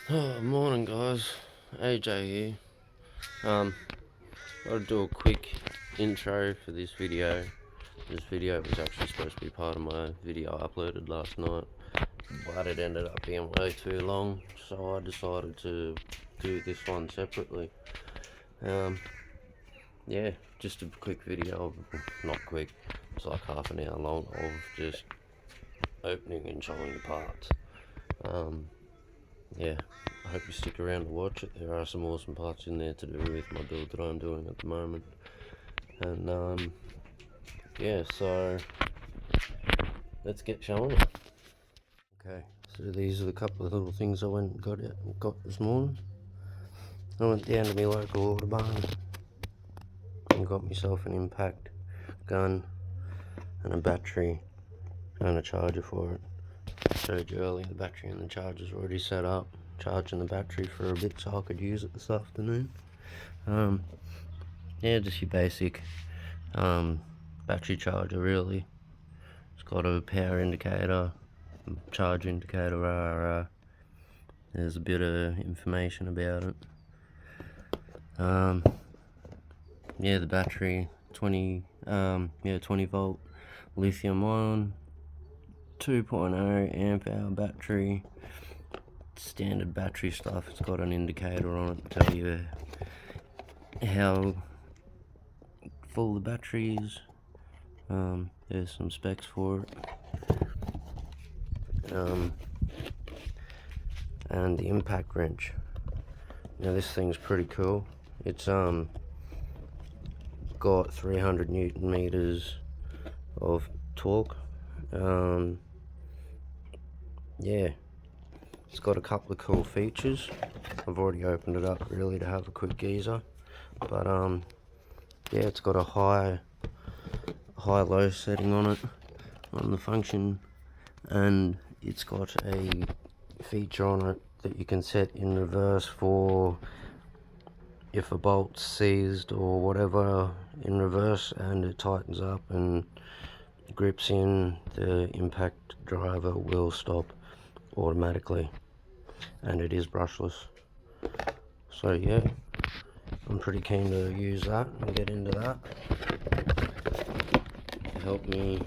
Oh, morning guys, AJ here. I'll do a quick intro for this video. This video was actually supposed to be part of my video uploaded last night, but it ended up being way too long, so I decided to do this one separately. Yeah, just a quick video, not quick, it's like half an hour long, of just opening and showing the parts. Yeah, I hope you stick around to watch it. There are some awesome parts in there to do with my build that I'm doing at the moment. And yeah, so let's get showing it. Okay, so these are the couple of little things I went and got this morning. I went down to my local auto barn and got myself an impact gun and a battery and a charger for it. I showed you earlier the battery and the charger's already set up. Charging the battery for a bit so I could use it this afternoon. Yeah, just your basic battery charger really. It's got a power indicator, charge indicator, RR. There's a bit of information about it. Yeah, the battery, 20 volt lithium ion, 2.0 amp hour battery. Standard battery stuff. It's got an indicator on it to tell you how full the battery is. There's some specs for it. And the impact wrench. Now this thing's pretty cool. It's got 300 Newton meters of torque. Yeah, it's got a couple of cool features. I've already opened it up really to have a quick geezer, but yeah, it's got a high-low setting on it, on the function, and it's got a feature on it that you can set in reverse for if a bolt's seized or whatever in reverse and it tightens up and grips in, the impact driver will stop automatically, and it is brushless. So yeah, I'm pretty keen to use that and get into that. Help me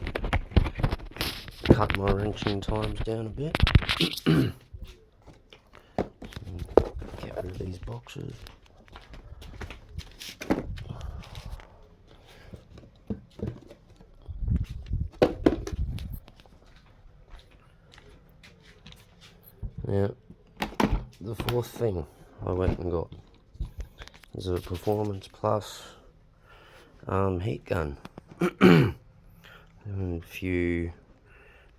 cut my wrenching times down a bit. Get rid of these boxes. Now, the fourth thing I went and got is a Performance Plus heat gun. And a few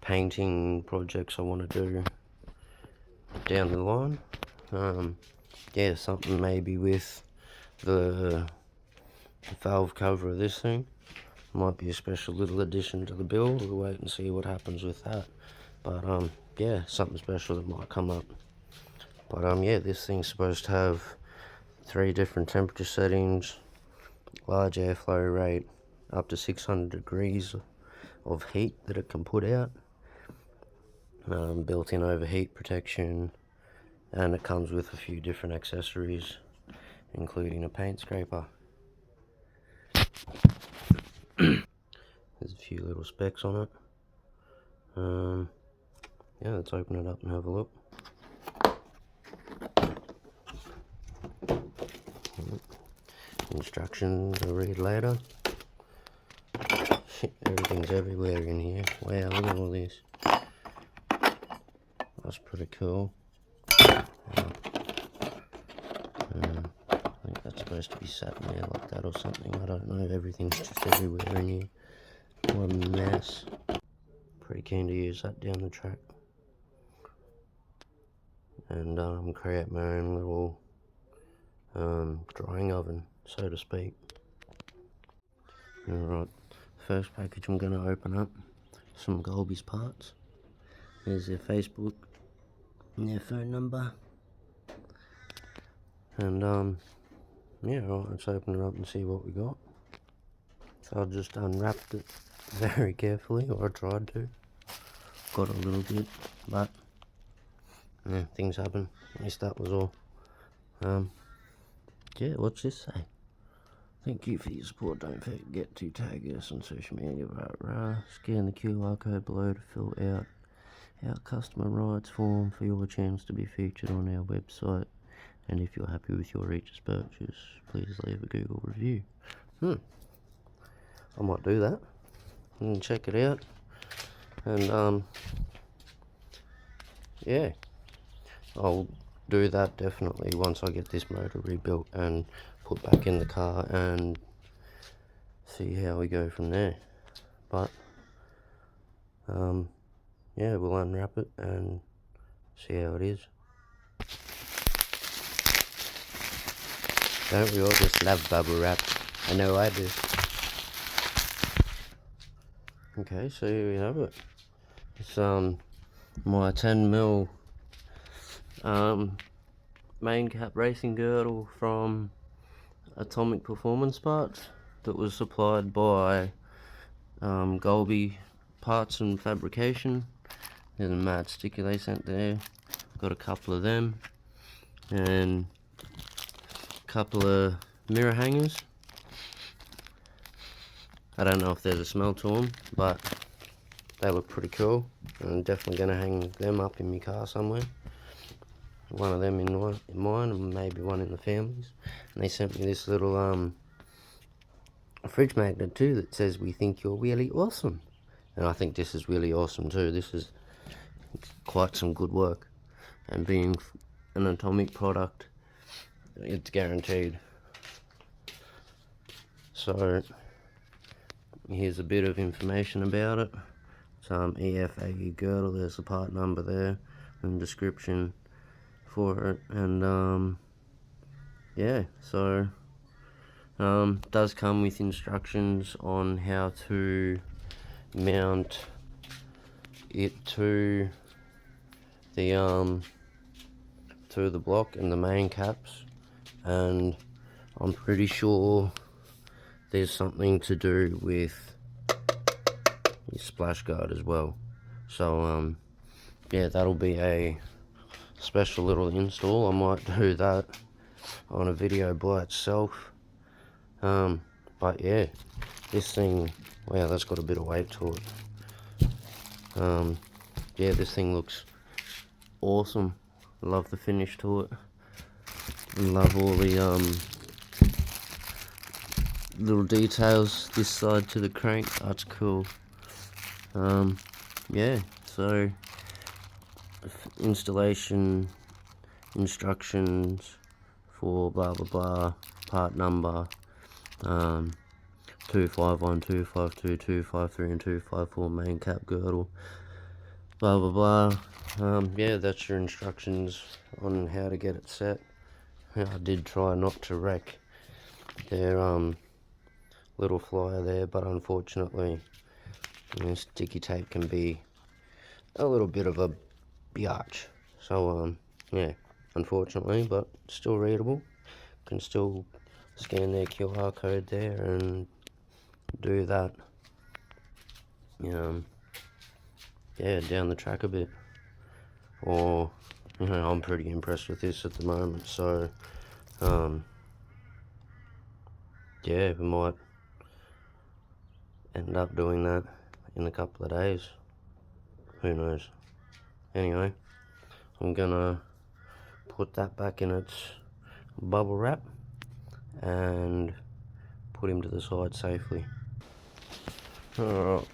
painting projects I want to do down the line. Yeah, something maybe with the valve cover of this thing. Might be a special little addition to the build. We'll wait and see what happens with that. But yeah, something special that might come up. But yeah, this thing's supposed to have 3 different temperature settings, large airflow rate, up to 600 degrees of heat that it can put out, built-in overheat protection, and it comes with a few different accessories, including a paint scraper. There's a few little specs on it. Yeah, let's open it up and have a look. Instructions I'll read later. Everything's everywhere in here. Wow, look at all this. That's pretty cool. I think that's supposed to be sat in there like that or something. I don't know. Everything's just everywhere in here. What a mess. Pretty keen to use that down the track. And create my own little drying oven, so to speak. Alright, first package I'm going to open up, some Goleby'sParts. There's their Facebook and their phone number. And yeah, right, let's open it up and see what we got. So I just unwrapped it very carefully, or I tried to. Got a little bit, but yeah, things happen. At least that was all. Yeah, what's this say? Thank you for your support. Don't forget to tag us on social media. Scan the QR code below to fill out our customer rights form for your chance to be featured on our website. And if you're happy with your Reach's purchase, please leave a Google review. I might do that and check it out. And yeah, I'll do that definitely once I get this motor rebuilt and put back in the car and see how we go from there. But yeah, we'll unwrap it and see how it is. Don't we all just love bubble wrap? I know I do. Okay, so here we have it. It's my 10mm main cap racing girdle from Atomic Performance Parts that was supplied by Goleby'sParts and Fabrication. There's a mad sticker they sent there. Got a couple of them and a couple of mirror hangers. I don't know if there's a smell to them, but they look pretty cool. I'm definitely going to hang them up in my car somewhere. One of them in mine and maybe one in the family's. And they sent me this little fridge magnet too that says, "We think you're really awesome." And I think this is really awesome too. This is quite some good work. And being an Atomic product, it's guaranteed. So here's a bit of information about it. It's AU girdle. There's the part number there and description for it. And yeah, so does come with instructions on how to mount it to the block and the main caps, and I'm pretty sure there's something to do with your splash guard as well. So yeah, that'll be a special little install. I might do that on a video by itself. But yeah, this thing, wow, that's got a bit of weight to it. Yeah, this thing looks awesome. Love the finish to it. Love all the little details this side to the crank. That's cool. Yeah, so installation instructions for blah blah blah, part number 251, 252, 253 and 254 main cap girdle, blah blah blah. Yeah, that's your instructions on how to get it set. I did try not to wreck their little flyer there, but unfortunately, you know, sticky tape can be a little bit of a biatch. So yeah, unfortunately, but still readable. Can still scan their QR code there and do that. Yeah, down the track a bit. Or, you know, I'm pretty impressed with this at the moment. So yeah, we might end up doing that in a couple of days. Who knows? Anyway, I'm gonna put that back in its bubble wrap and put him to the side safely. Alright,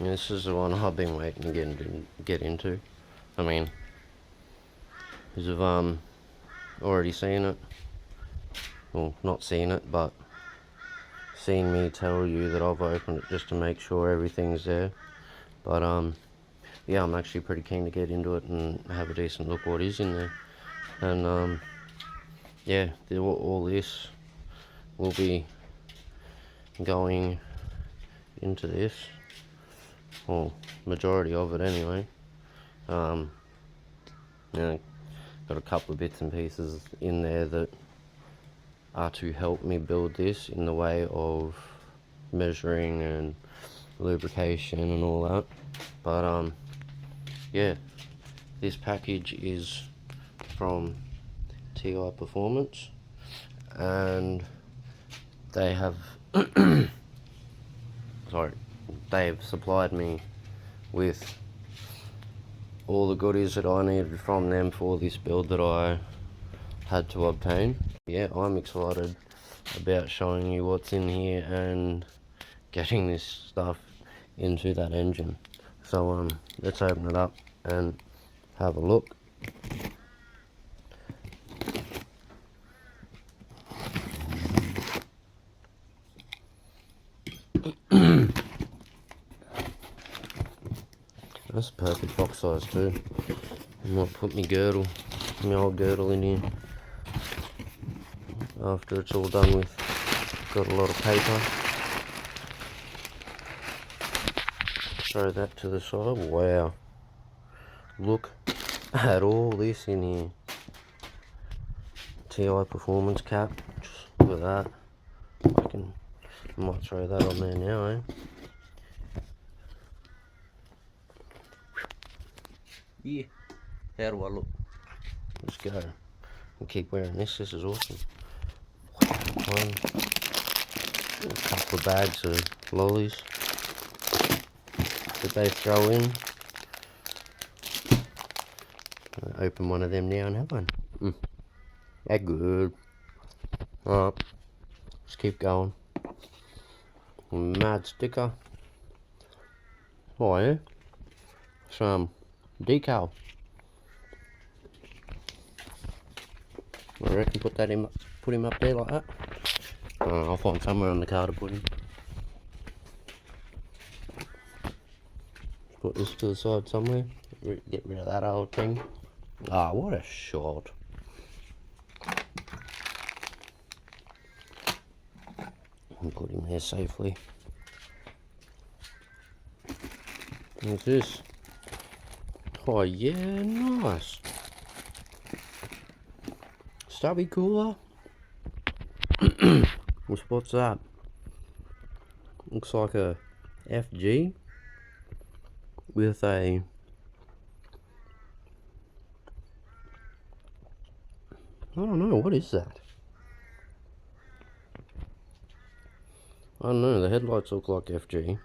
this is the one I've been waiting to get into. I mean, because I've already seen it. Well, not seen it, but seen me tell you that I've opened it just to make sure everything's there. But yeah, I'm actually pretty keen to get into it and have a decent look what is in there. And yeah, all this will be going into this, well, majority of it anyway. You know, got a couple of bits and pieces in there that are to help me build this in the way of measuring and lubrication and all that. But yeah, This package is from T.I.Performance, and they have they've supplied me with all the goodies that I needed from them for this build that I had to obtain. Yeah, I'm excited about showing you what's in here and getting this stuff into that engine. So let's open it up and have a look. That's a perfect box size too. I might put my old girdle in here after it's all done with. Got a lot of paper. Throw that to the side. Wow. Look at all this in here. T.I.Performance cap. Just look at that. I might throw that on there now, eh? Yeah. How do I look? Let's go. I'll keep wearing this. This is awesome. One, a couple of bags of lollies that they throw in. I'll open one of them now and have one. They're good. Alright, let's keep going. Mad sticker. Oh yeah. Some decal. I reckon put him up there like that. I'll find somewhere on the car to put him. Put this to the side somewhere. Get rid of that old thing. Ah, what a shot. And put him there safely. What's this? Oh yeah, nice. Stubby cooler. What's that? Looks like a FG with a I don't know, what is that? I don't know, the headlights look like FG,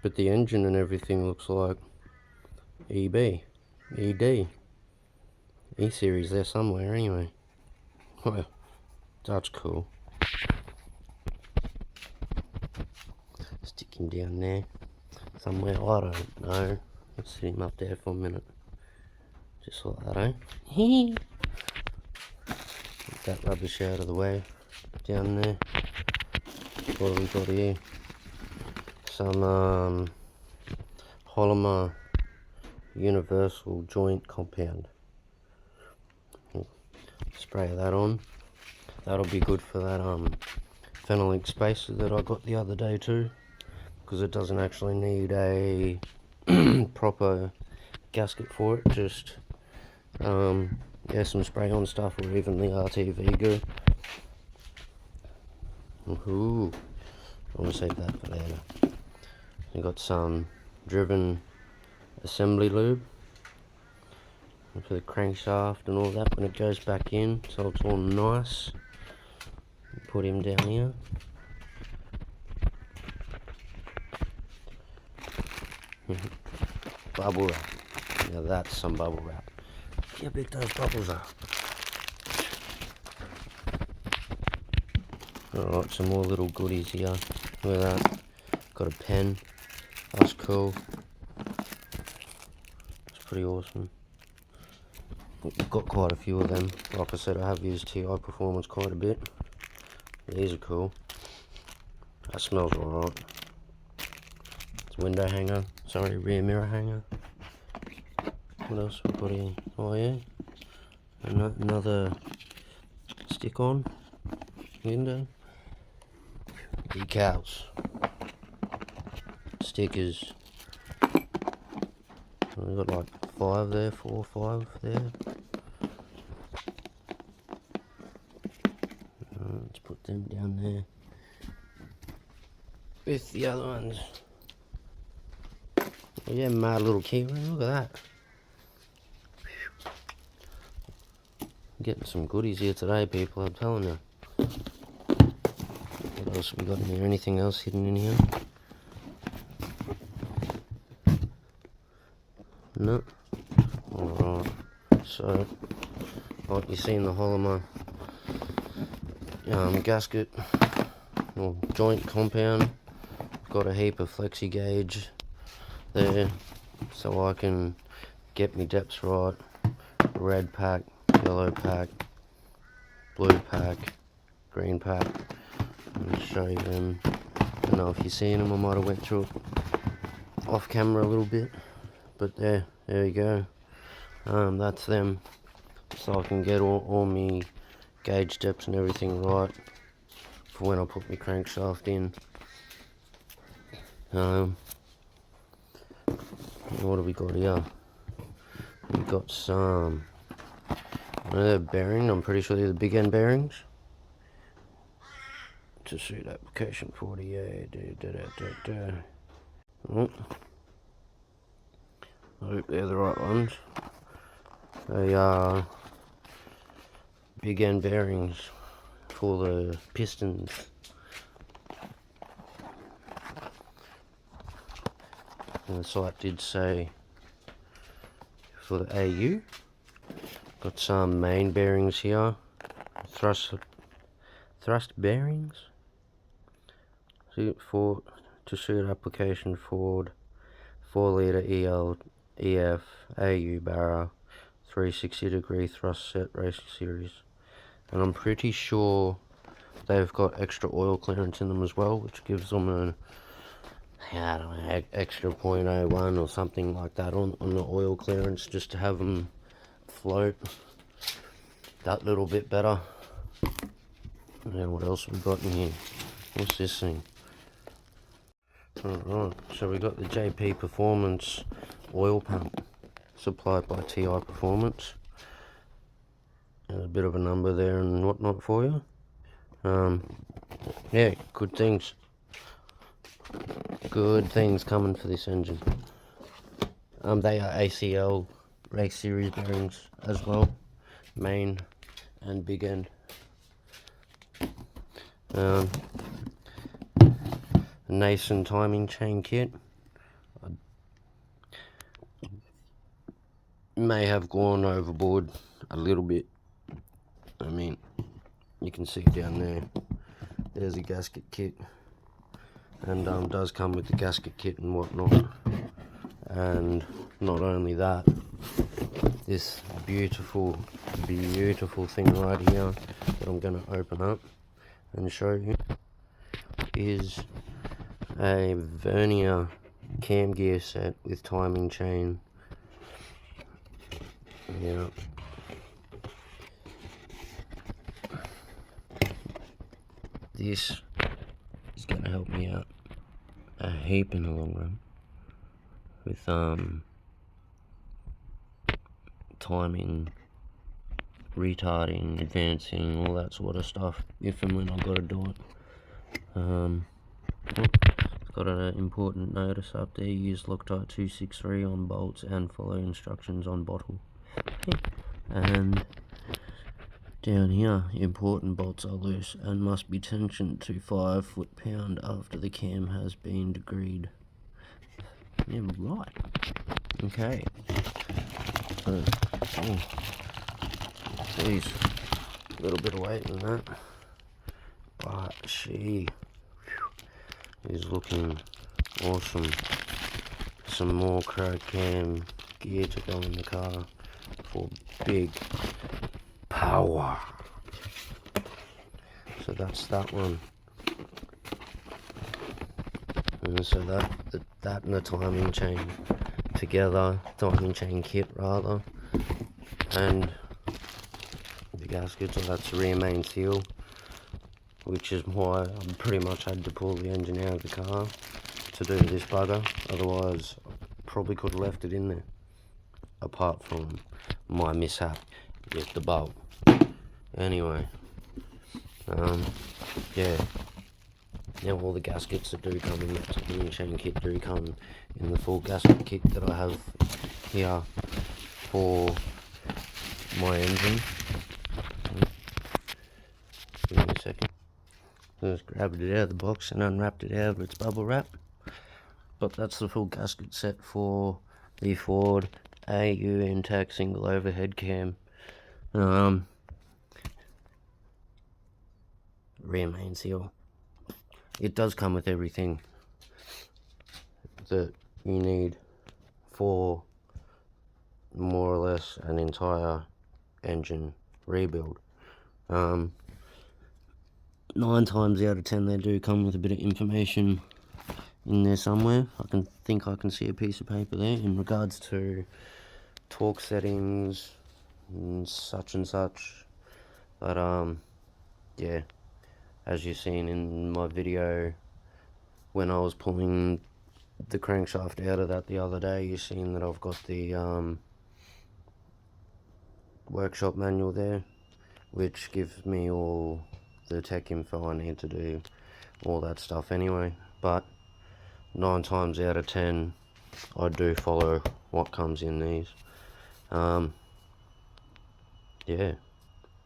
but the engine and everything looks like EB, ED, E-series there somewhere anyway. Well, that's cool. Stick him down there somewhere, I don't know. Let's sit him up there for a minute. Just like that, eh? Get that rubbish out of the way. Down there. What have we got here? Some polymer universal joint compound. Spray that on. That'll be good for that phenolic spacer that I got the other day too, because it doesn't actually need a proper gasket for it. Just yeah, some spray on stuff, or even the RTV goo. Ooh, I want to save that for later. I got some driven assembly lube for the crankshaft and all that when it goes back in, so it's all nice. Put him down here. Bubble wrap. Now that's some bubble wrap. See how big those bubbles are. Alright, some more little goodies here. Look at that. Got a pen. That's cool. It's pretty awesome. We've got quite a few of them. Like I said, I have used T.I.Performance quite a bit. These are cool. That smells alright. It's a window hanger. Sorry, rear mirror hanger. What else we got here? Oh yeah. Another stick on window. Decals. Stickers. We've got like 5 there, 4 or 5 there. Let's put them down there with the other ones. Oh yeah, mad little key ring, look at that. Getting some goodies here today, people, I'm telling you. What else have we got in here? Anything else hidden in here? No. Alright, so like you see in the hull of my gasket or joint compound, got a heap of flexi gauge there so I can get my depths right. Red pack, yellow pack, blue pack, green pack. I'll show you them. I don't know if you've seen them, I might have went through it off camera a little bit, but there you go. That's them, so I can get all my gauge depths and everything right for when I put my crankshaft in. What have we got here? We've got some bearing, I'm pretty sure they're the big end bearings. To suit application 48. Oh. I hope they're the right ones. They are big end bearings for the pistons. And the site did say for the AU. Got some main bearings here. Thrust bearings. To suit application Ford 4 litre EF AU barra 360 degree thrust set racing series, and I'm pretty sure they've got extra oil clearance in them as well, which gives them an extra 0.01 or something like that on the oil clearance, just to have them float that little bit better. And then what else we got in here? What's this thing? Alright, so we got the T.I.Performance oil pump supplied by T.I.Performance. There's a bit of a number there and whatnot for you. Yeah, good things. Good things coming for this engine. They are ACL race series bearings as well, main and big end. Nason timing chain kit. I may have gone overboard a little bit. I mean, you can see down there, there's a gasket kit, and does come with the gasket kit and whatnot. And not only that, this beautiful thing right here that I'm going to open up and show you is a vernier cam gear set with timing chain. Yeah. This is going to help me out a heap in the long run with timing, retarding, advancing, all that sort of stuff, if and when I've got to do it. It's got an important notice up there: use Loctite 263 on bolts and follow instructions on bottle. And down here, important bolts are loose and must be tensioned to 5 foot-pound after the cam has been degreed. Yeah, right. Okay. Geez, a little bit of weight in that, but she is looking awesome. Some more crowd cam gear to go in the car for big power. So that's that one. And so that and the timing chain together, timing chain kit rather, and the gaskets, so that's the rear main seal, which is why I pretty much had to pull the engine out of the car to do this bugger. Otherwise I probably could have left it in there, apart from my mishap with the bolt. Anyway, yeah, now all the gaskets that do come in the timing chain kit do come in the full gasket kit that I have here for my engine. Just grabbed it out of the box and unwrapped it out of its bubble wrap. But that's the full gasket set for the Ford AU Intech single overhead cam. Rear main seal. It does come with everything that you need for more or less an entire engine rebuild. 9 times out of 10 they do come with a bit of information in there somewhere. I can see a piece of paper there in regards to torque settings and such, but yeah, as you've seen in my video when I was pulling the crankshaft out of that the other day, you've seen that I've got the workshop manual there, which gives me all the tech info I need to do all that stuff anyway. But 9 times out of 10 I do follow what comes in these. Yeah,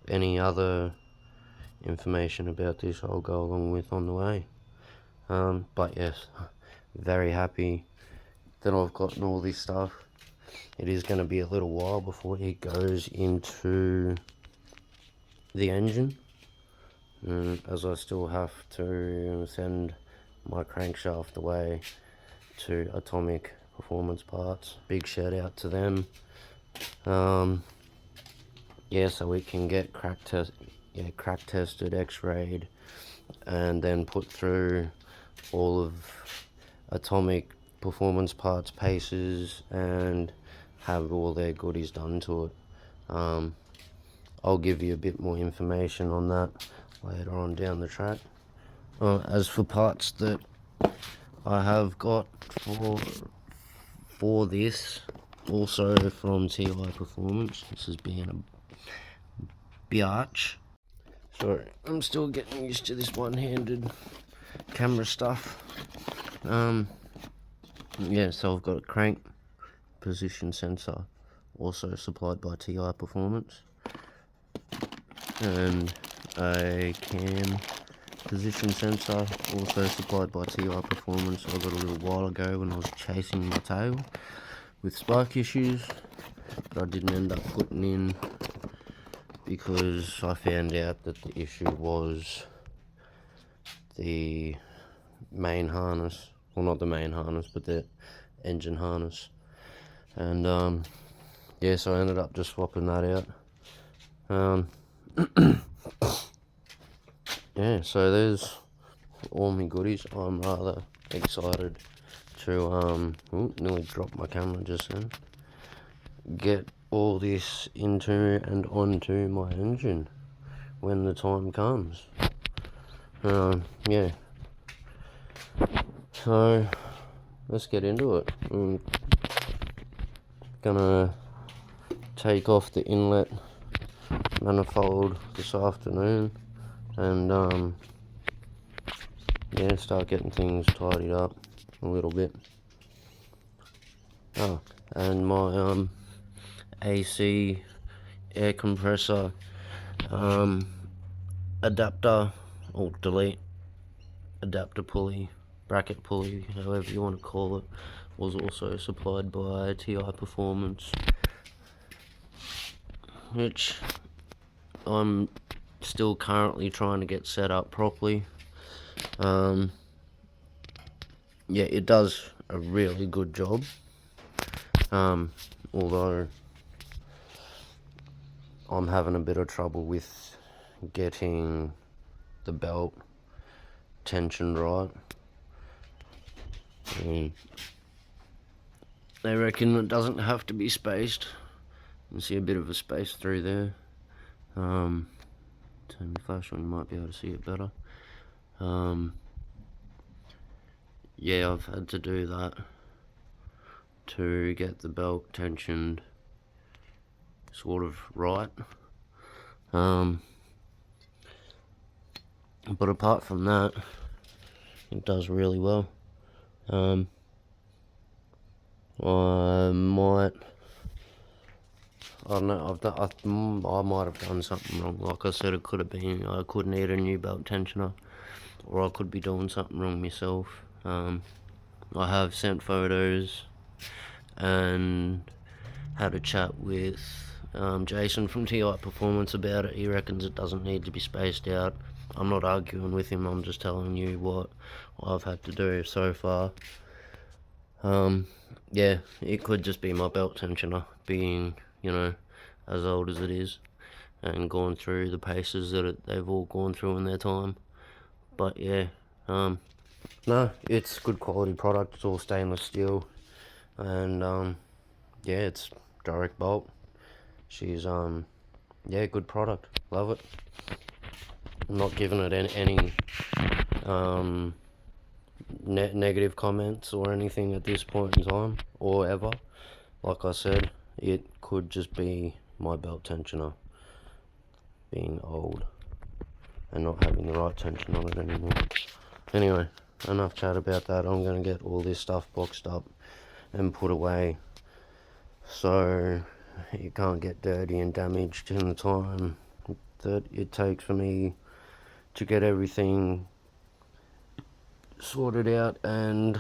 any other information about this I'll go along with on the way. But yes, very happy that I've gotten all this stuff. It is going to be a little while before it goes into the engine, as I still have to send my crankshaft away to Atomic Performance Parts. Big shout out to them. Yeah, so we can get crack tested, x-rayed, and then put through all of Atomic Performance Parts paces and have all their goodies done to it. I'll give you a bit more information on that later on down the track. As for parts that I have got for this, also from T.I.Performance, this has been a biatch. Sorry, I'm still getting used to this one-handed camera stuff. Yeah, so I've got a crank position sensor, also supplied by T.I.Performance, and a cam position sensor, also supplied by T.I.Performance. I got a little while ago when I was chasing my tail with spark issues, but I didn't end up putting in because I found out that the issue was the main harness, well, not the main harness, but the engine harness. And yeah, so I ended up just swapping that out. Yeah, so there's all my goodies. I'm rather excited to nearly dropped my camera just then, get all this into and onto my engine when the time comes. Yeah, so let's get into it. I'm gonna take off the inlet manifold this afternoon and yeah, start getting things tidied up a little bit. Oh, and my AC air compressor adapter, or delete adapter pulley, bracket pulley, however you want to call it, was also supplied by T.I.Performance, which I'm still currently trying to get set up properly. Yeah, it does a really good job, although I'm having a bit of trouble with getting the belt tension right. They reckon it doesn't have to be spaced. You can see a bit of a space through there. Turn the flash on, you might be able to see it better. Yeah, I've had to do that to get the belt tensioned sort of right. But apart from that, it does really well. I don't know, I might have done something wrong. Like I said, it could have been, I could need a new belt tensioner. or I could be doing something wrong myself. I have sent photos and had a chat with Jason from T.I.Performance about it. He reckons it doesn't need to be spaced out. I'm not arguing with him, I'm just telling you what I've had to do so far. Yeah, it could just be my belt tensioner being, you know, as old as it is and going through the paces that they've all gone through in their time. But yeah, no, it's good quality product. It's all stainless steel, and yeah, it's direct bolt. She's yeah, good product. Love it. I'm not giving it any negative comments or anything at this point in time or ever. Like I said, it could just be my belt tensioner being old and not having the right tension on it anymore. Anyway, enough chat about that. I'm going to get all this stuff boxed up and put away so it can't get dirty and damaged in the time that it takes for me to get everything sorted out and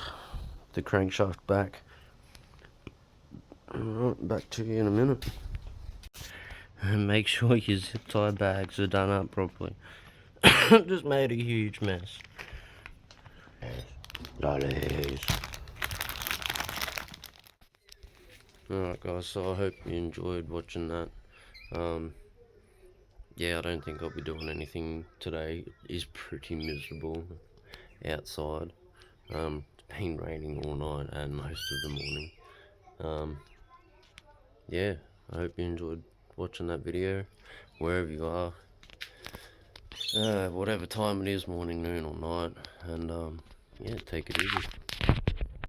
the crankshaft back. Alright, back to you in a minute. And make sure your zip tie bags are done up properly. Just made a huge mess. Lollies. Alright guys, so I hope you enjoyed watching that. Yeah, I don't think I'll be doing anything today. It is pretty miserable outside. It's been raining all night and most of the morning. Yeah, I hope you enjoyed watching that video, wherever you are. Whatever time it is, morning, noon or night, and yeah, take it easy.